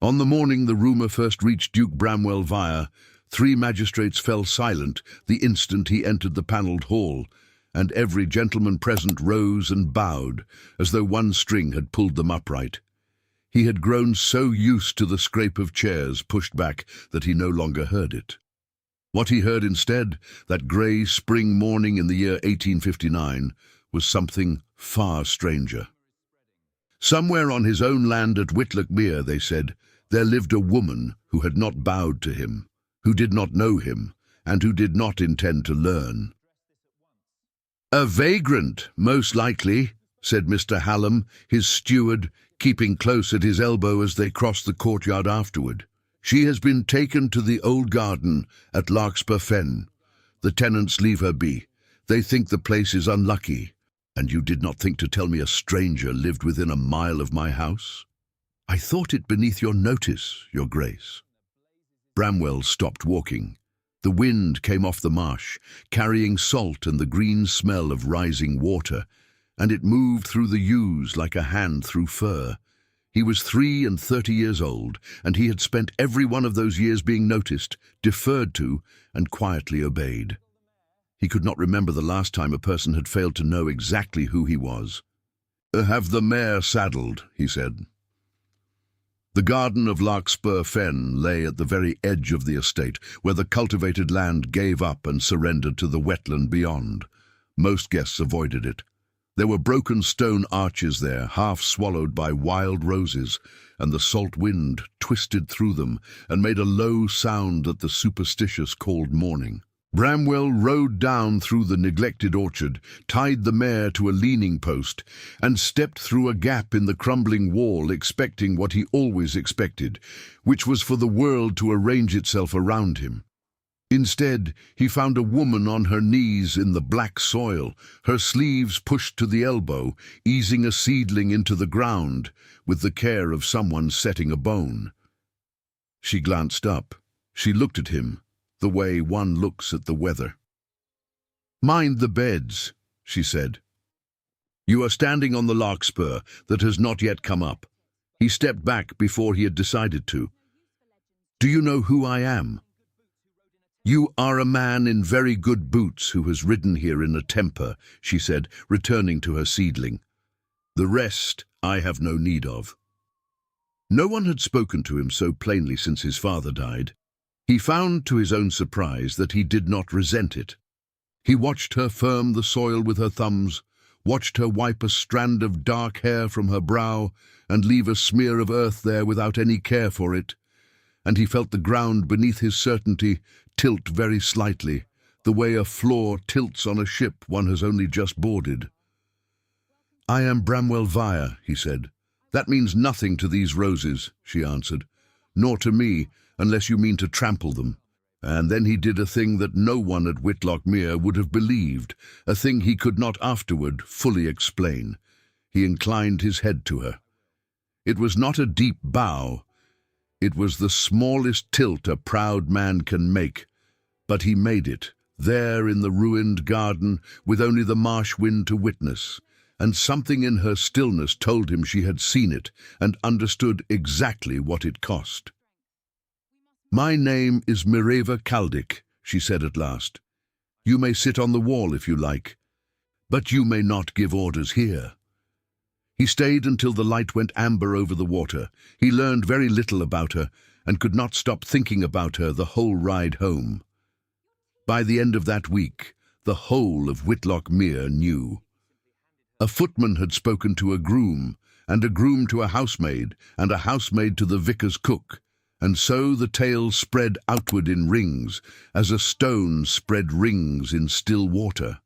On the morning the rumour first reached Duke Bramwell Vire, 3 magistrates fell silent the instant he entered the panelled hall, and every gentleman present rose and bowed, as though one string had pulled them upright. He had grown so used to the scrape of chairs pushed back that he no longer heard it. What he heard instead, that grey spring morning in the year 1859, was something far stranger. Somewhere on his own land at Whitlock Mere, they said, there lived a woman who had not bowed to him, who did not know him, and who did not intend to learn. "A vagrant, most likely," said Mr. Hallam, his steward, keeping close at his elbow as they crossed the courtyard afterward. "She has been taken to the old garden at Larkspur Fen. The tenants leave her be. They think the place is unlucky. And you did not think to tell me a stranger lived within a mile of my house? I thought it beneath your notice, your grace." Bramwell stopped walking. The wind came off the marsh, carrying salt and the green smell of rising water, and it moved through the yews like a hand through fur. He was 33 years old, and he had spent every one of those years being noticed, deferred to, and quietly obeyed. He could not remember the last time a person had failed to know exactly who he was. "Have the mare saddled," he said. The garden of Larkspur Fen lay at the very edge of the estate, where the cultivated land gave up and surrendered to the wetland beyond. Most guests avoided it. There were broken stone arches there, half swallowed by wild roses, and the salt wind twisted through them and made a low sound that the superstitious called mourning. Bramwell rode down through the neglected orchard, tied the mare to a leaning post, and stepped through a gap in the crumbling wall, expecting what he always expected, which was for the world to arrange itself around him. Instead, he found a woman on her knees in the black soil, her sleeves pushed to the elbow, easing a seedling into the ground, with the care of someone setting a bone. She glanced up. She looked at him, the way one looks at the weather. "Mind the beds," she said. "You are standing on the larkspur that has not yet come up." He stepped back before he had decided to. "Do you know who I am?" "You are a man in very good boots who has ridden here in a temper," she said, returning to her seedling. "The rest I have no need of." No one had spoken to him so plainly since his father died. He found to his own surprise that he did not resent it. He watched her firm the soil with her thumbs, watched her wipe a strand of dark hair from her brow and leave a smear of earth there without any care for it, and he felt the ground beneath his certainty tilt very slightly, the way a floor tilts on a ship one has only just boarded. "I am Bramwell Vire," he said. "That means nothing to these roses," she answered, "nor to me, unless you mean to trample them." And then he did a thing that no one at Whitlock Mere would have believed, a thing he could not afterward fully explain. He inclined his head to her. It was not a deep bow. It was the smallest tilt a proud man can make, but he made it, there in the ruined garden, with only the marsh wind to witness, and something in her stillness told him she had seen it and understood exactly what it cost. "My name is Mireva Caldic," she said at last. "You may sit on the wall if you like, but you may not give orders here." He stayed until the light went amber over the water. He learned very little about her and could not stop thinking about her the whole ride home. By the end of that week, the whole of Whitlock Mere knew. A footman had spoken to a groom, and a groom to a housemaid, and a housemaid to the vicar's cook, and so the tale spread outward in rings, as a stone spread rings in still water.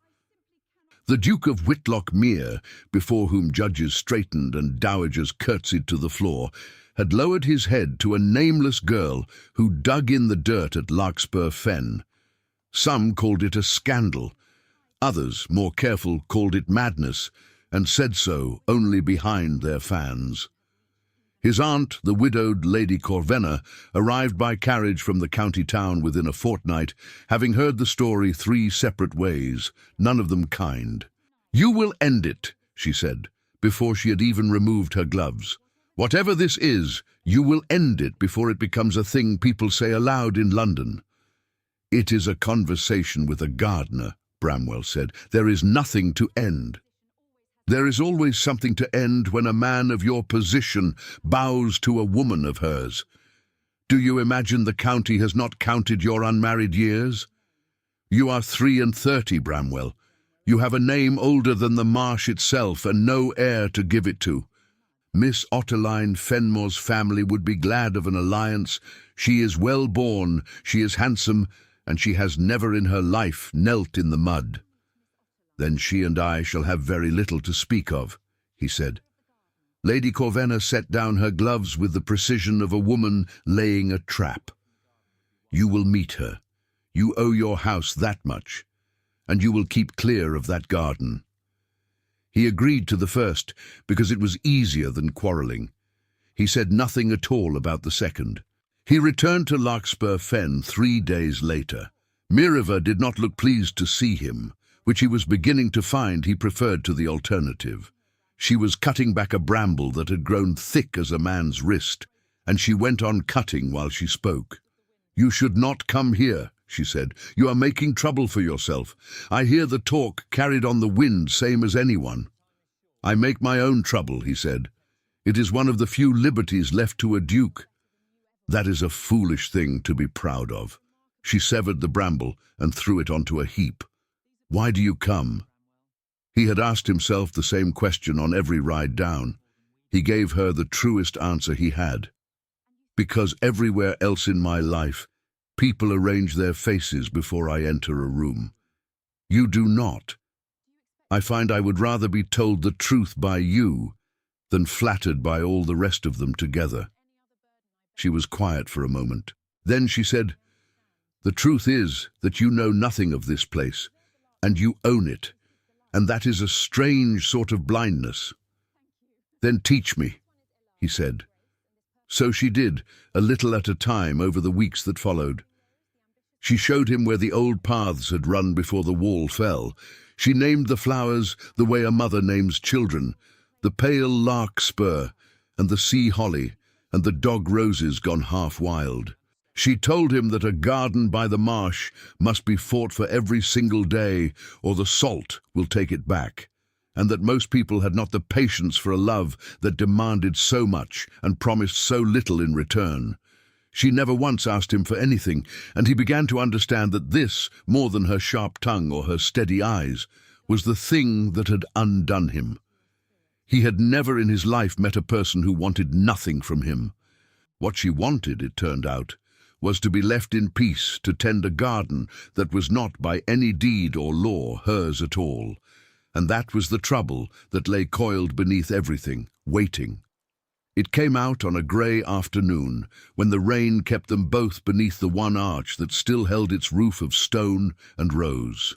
The Duke of Whitlock Mere, before whom judges straightened and dowagers curtsied to the floor, had lowered his head to a nameless girl who dug in the dirt at Larkspur Fen. Some called it a scandal. Others, more careful, called it madness, and said so only behind their fans. His aunt, the widowed Lady Corvenna, arrived by carriage from the county town within a fortnight, having heard the story 3 separate ways, none of them kind. "You will end it," she said, before she had even removed her gloves. Whatever this is, you will end it before it becomes a thing people say aloud in London." "It is a conversation with a gardener," Bramwell said. "There is nothing to end." "There is always something to end when a man of your position bows to a woman of hers. Do you imagine the county has not counted your unmarried years? You are 33, Bramwell. You have a name older than the marsh itself and no heir to give it to. Miss Ottiline Fenmore's family would be glad of an alliance. She is well born, she is handsome, and she has never in her life knelt in the mud." "Then she and I shall have very little to speak of," he said. Lady Corvenna set down her gloves with the precision of a woman laying a trap. "You will meet her. You owe your house that much, and you will keep clear of that garden." He agreed to the first because it was easier than quarrelling. He said nothing at all about the second. He returned to Larkspur Fen 3 days later. Miriver did not look pleased to see him, which he was beginning to find he preferred to the alternative. She was cutting back a bramble that had grown thick as a man's wrist, and she went on cutting while she spoke. "You should not come here," she said. "You are making trouble for yourself. I hear the talk carried on the wind, same as anyone." "I make my own trouble," he said. "It is one of the few liberties left to a duke." "That is a foolish thing to be proud of." She severed the bramble and threw it onto a heap. "Why do you come?" He had asked himself the same question on every ride down. He gave her the truest answer he had. "Because everywhere else in my life, people arrange their faces before I enter a room. You do not. I find I would rather be told the truth by you than flattered by all the rest of them together." She was quiet for a moment. Then she said, "The truth is that you know nothing of this place, and you own it, and that is a strange sort of blindness." "Then teach me," he said. So she did, a little at a time over the weeks that followed. She showed him where the old paths had run before the wall fell. She named the flowers the way a mother names children, the pale larkspur and the sea holly and the dog roses gone half wild. She told him that a garden by the marsh must be fought for every single day, or the salt will take it back, and that most people had not the patience for a love that demanded so much and promised so little in return. She never once asked him for anything, and he began to understand that this, more than her sharp tongue or her steady eyes, was the thing that had undone him. He had never in his life met a person who wanted nothing from him. What she wanted, it turned out, was to be left in peace to tend a garden that was not by any deed or law hers at all. And that was the trouble that lay coiled beneath everything, waiting. It came out on a grey afternoon, when the rain kept them both beneath the one arch that still held its roof of stone and rose.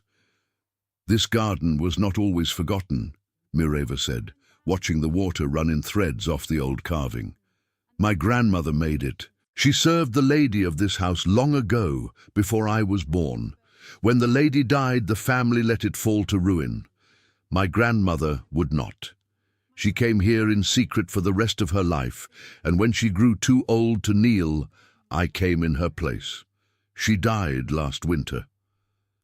"This garden was not always forgotten," Miriver said, watching the water run in threads off the old carving. "My grandmother made it. She served the lady of this house long ago, before I was born. When the lady died, the family let it fall to ruin. My grandmother would not. She came here in secret for the rest of her life, and when she grew too old to kneel, I came in her place. She died last winter.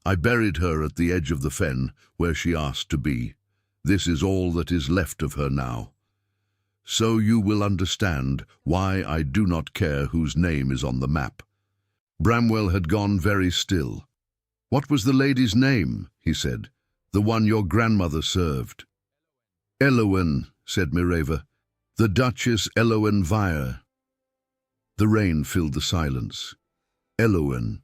I buried her at the edge of the fen, where she asked to be. This is all that is left of her now. So you will understand why I do not care whose name is on the map." Bramwell had gone very still. "What was the lady's name?" he said. "The one your grandmother served." "Elowen," said Miriver. "The Duchess Elowen Vire." The rain filled the silence. Elowen.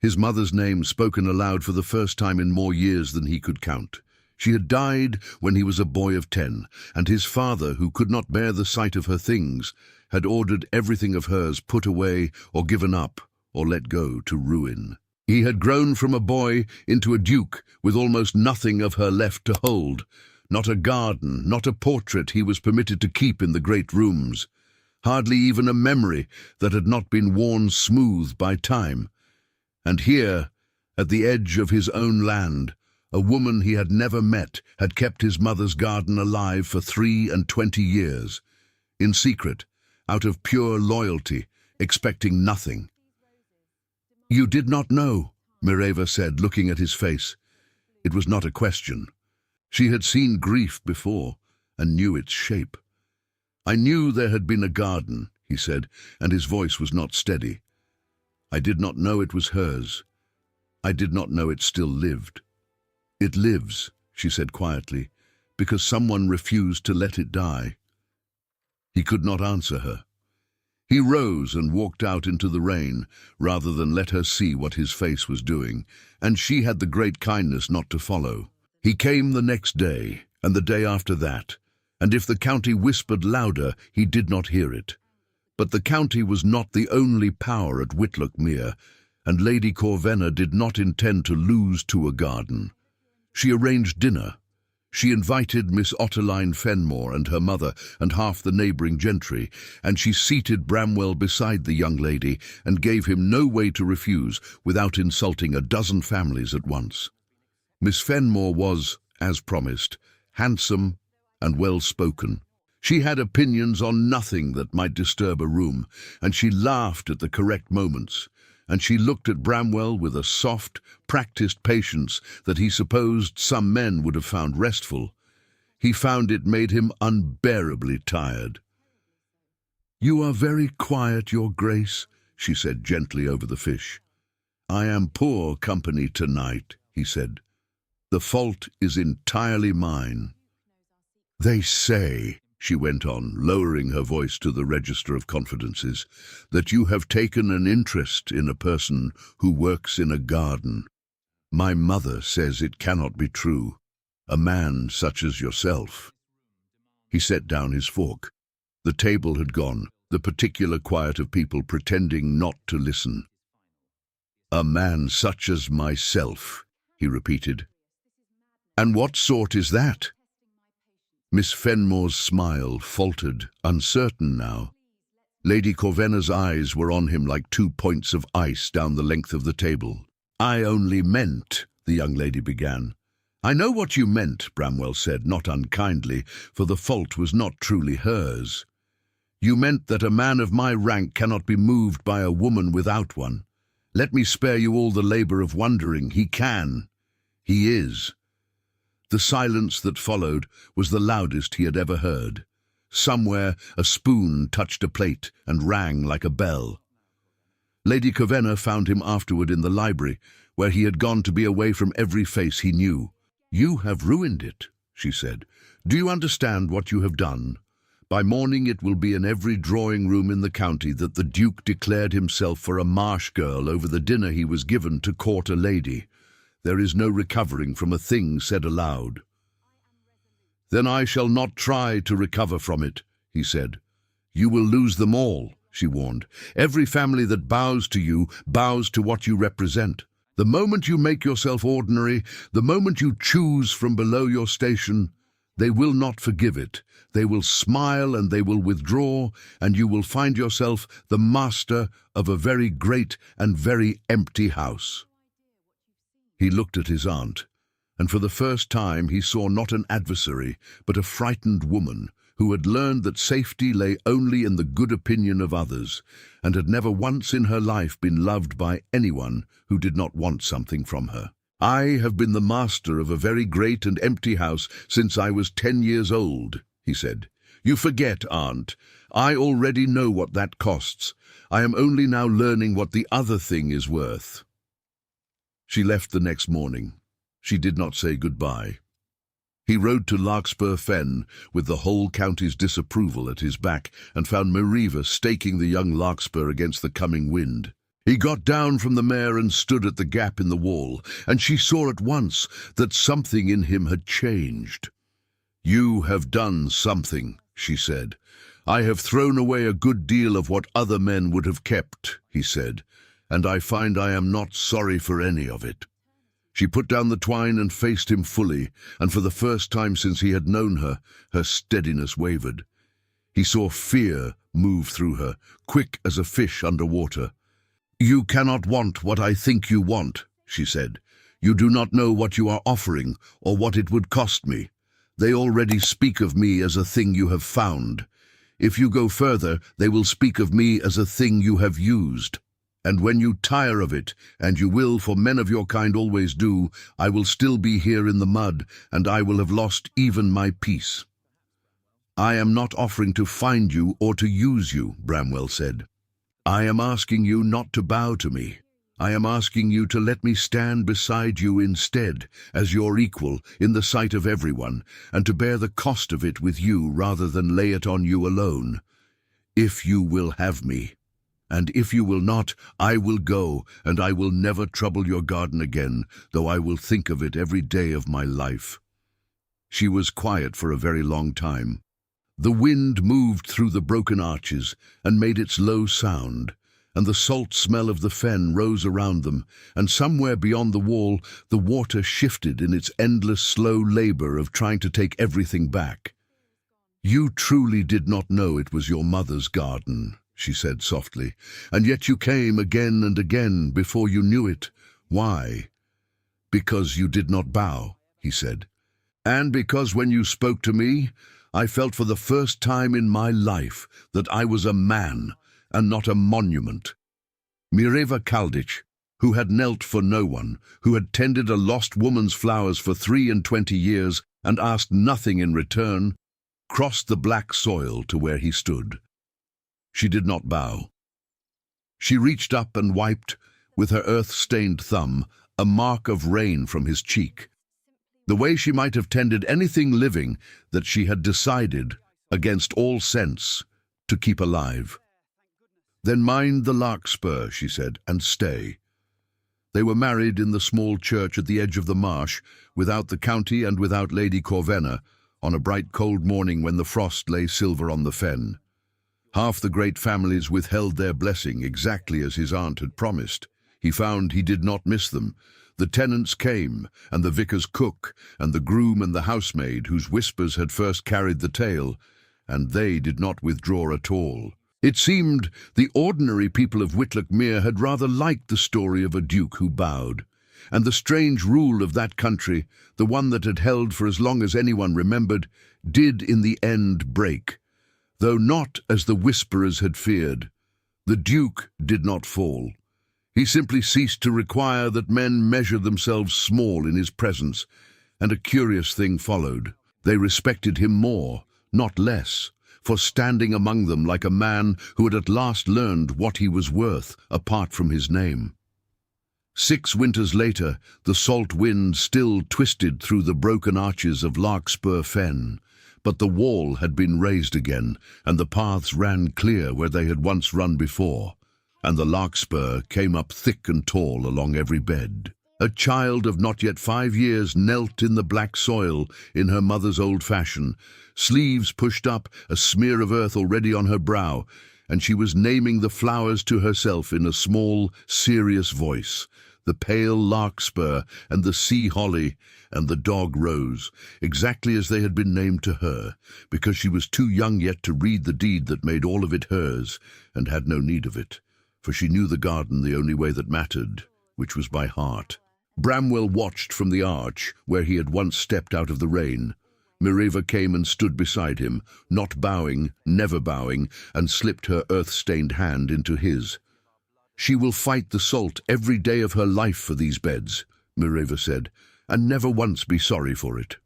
His mother's name spoken aloud for the first time in more years than he could count. She had died when he was a boy of 10, and his father, who could not bear the sight of her things, had ordered everything of hers put away or given up or let go to ruin. He had grown from a boy into a duke with almost nothing of her left to hold. Not a garden, not a portrait he was permitted to keep in the great rooms. Hardly even a memory that had not been worn smooth by time. And here, at the edge of his own land, a woman he had never met had kept his mother's garden alive for 23 years. in secret, out of pure loyalty, expecting nothing. "You did not know," Mireva said, looking at his face. It was not a question. She had seen grief before and knew its shape. "I knew there had been a garden," he said, and his voice was not steady. "I did not know it was hers. I did not know it still lived." "It lives," she said quietly, "because someone refused to let it die." He could not answer her. He rose and walked out into the rain, rather than let her see what his face was doing, and she had the great kindness not to follow. He came the next day, and the day after that, and if the county whispered louder, he did not hear it. But the county was not the only power at Whitlock Mere, and Lady Corvenna did not intend to lose to a garden. She arranged dinner. She invited Miss Otterline Fenmore and her mother and half the neighbouring gentry, and she seated Bramwell beside the young lady and gave him no way to refuse without insulting a dozen families at once. Miss Fenmore was, as promised, handsome and well-spoken. She had opinions on nothing that might disturb a room, and she laughed at the correct moments, and she looked at Bramwell with a soft, practiced patience that he supposed some men would have found restful. He found it made him unbearably tired. "You are very quiet, Your Grace," she said gently over the fish. "I am poor company tonight," he said. "The fault is entirely mine." "They say," she went on, lowering her voice to the register of confidences, "that you have taken an interest in a person who works in a garden. My mother says it cannot be true. A man such as yourself." He set down his fork. The table had gone, the particular quiet of people pretending not to listen. "A man such as myself," he repeated. "And what sort is that?" Miss Fenmore's smile faltered, uncertain now. Lady Corvenna's eyes were on him like 2 points of ice down the length of the table. "I only meant," the young lady began. "I know what you meant," Bramwell said, not unkindly, for the fault was not truly hers. "You meant that a man of my rank cannot be moved by a woman without one. Let me spare you all the labour of wondering. He can. He is." The silence that followed was the loudest he had ever heard. Somewhere a spoon touched a plate and rang like a bell. Lady Corvenna found him afterward in the library, where he had gone to be away from every face he knew. "You have ruined it," she said. "Do you understand what you have done? By morning it will be in every drawing-room in the county that the Duke declared himself for a marsh girl over the dinner he was given to court a lady. There is no recovering from a thing said aloud." "Then I shall not try to recover from it," he said. "You will lose them all," she warned. "Every family that bows to you bows to what you represent. The moment you make yourself ordinary, the moment you choose from below your station, they will not forgive it. They will smile and they will withdraw, and you will find yourself the master of a very great and very empty house." He looked at his aunt, and for the first time he saw not an adversary, but a frightened woman who had learned that safety lay only in the good opinion of others, and had never once in her life been loved by anyone who did not want something from her. "I have been the master of a very great and empty house since I was 10 years old," he said. "You forget, aunt. I already know what that costs. I am only now learning what the other thing is worth." She left the next morning. She did not say goodbye. He rode to Larkspur Fen with the whole county's disapproval at his back and found Mireva staking the young larkspur against the coming wind. He got down from the mare and stood at the gap in the wall, and she saw at once that something in him had changed. "You have done something," she said. "I have thrown away a good deal of what other men would have kept," he said, "and I find I am not sorry for any of it." She put down the twine and faced him fully, and for the first time since he had known her, her steadiness wavered. He saw fear move through her, quick as a fish under water. "You cannot want what I think you want," she said. "You do not know what you are offering, or what it would cost me. They already speak of me as a thing you have found. If you go further, they will speak of me as a thing you have used. And when you tire of it, and you will, for men of your kind always do, I will still be here in the mud, and I will have lost even my peace." "I am not offering to find you or to use you," Bramwell said. "I am asking you not to bow to me. I am asking you to let me stand beside you instead, as your equal in the sight of everyone, and to bear the cost of it with you rather than lay it on you alone. If you will have me. And if you will not, I will go, and I will never trouble your garden again, though I will think of it every day of my life." She was quiet for a very long time. The wind moved through the broken arches and made its low sound, and the salt smell of the fen rose around them, and somewhere beyond the wall the water shifted in its endless slow labor of trying to take everything back. "You truly did not know it was your mother's garden," she said softly, "and yet you came again and again before you knew it. Why?" "Because you did not bow," he said. "And because when you spoke to me, I felt for the first time in my life that I was a man and not a monument." Mireva Kaldich, who had knelt for no one, who had tended a lost woman's flowers for 23 years and asked nothing in return, crossed the black soil to where he stood. She did not bow. She reached up and wiped, with her earth-stained thumb, a mark of rain from his cheek, the way she might have tended anything living that she had decided, against all sense, to keep alive. "Then mind the larkspur," she said, "and stay." They were married in the small church at the edge of the marsh, without the county and without Lady Corvenna, on a bright cold morning when the frost lay silver on the fen. Half the great families withheld their blessing exactly as his aunt had promised. He found he did not miss them. The tenants came, and the vicar's cook, and the groom and the housemaid, whose whispers had first carried the tale, and they did not withdraw at all. It seemed the ordinary people of Whitlock Mere had rather liked the story of a duke who bowed, and the strange rule of that country, the one that had held for as long as anyone remembered, did in the end break, though not as the whisperers had feared. The duke did not fall. He simply ceased to require that men measure themselves small in his presence, and a curious thing followed. They respected him more, not less, for standing among them like a man who had at last learned what he was worth, apart from his name. 6 winters later, the salt wind still twisted through the broken arches of Larkspur Fen, but the wall had been raised again, and the paths ran clear where they had once run before, and the larkspur came up thick and tall along every bed. A child of not yet 5 years knelt in the black soil in her mother's old fashion, sleeves pushed up, a smear of earth already on her brow, and she was naming the flowers to herself in a small, serious voice: the pale larkspur and the sea holly and the dog rose, exactly as they had been named to her, because she was too young yet to read the deed that made all of it hers, and had no need of it, for she knew the garden the only way that mattered, which was by heart. Bramwell watched from the arch, where he had once stepped out of the rain. Mireva came and stood beside him, not bowing, never bowing, and slipped her earth-stained hand into his. "She will fight the salt every day of her life for these beds," Mireva said, "and never once be sorry for it."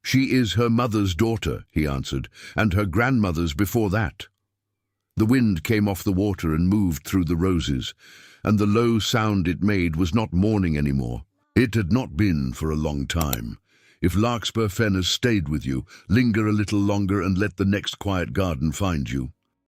"She is her mother's daughter," he answered, "and her grandmother's before that." The wind came off the water and moved through the roses, and the low sound it made was not mourning anymore. It had not been for a long time. If Larkspur Fen has stayed with you, linger a little longer and let the next quiet garden find you.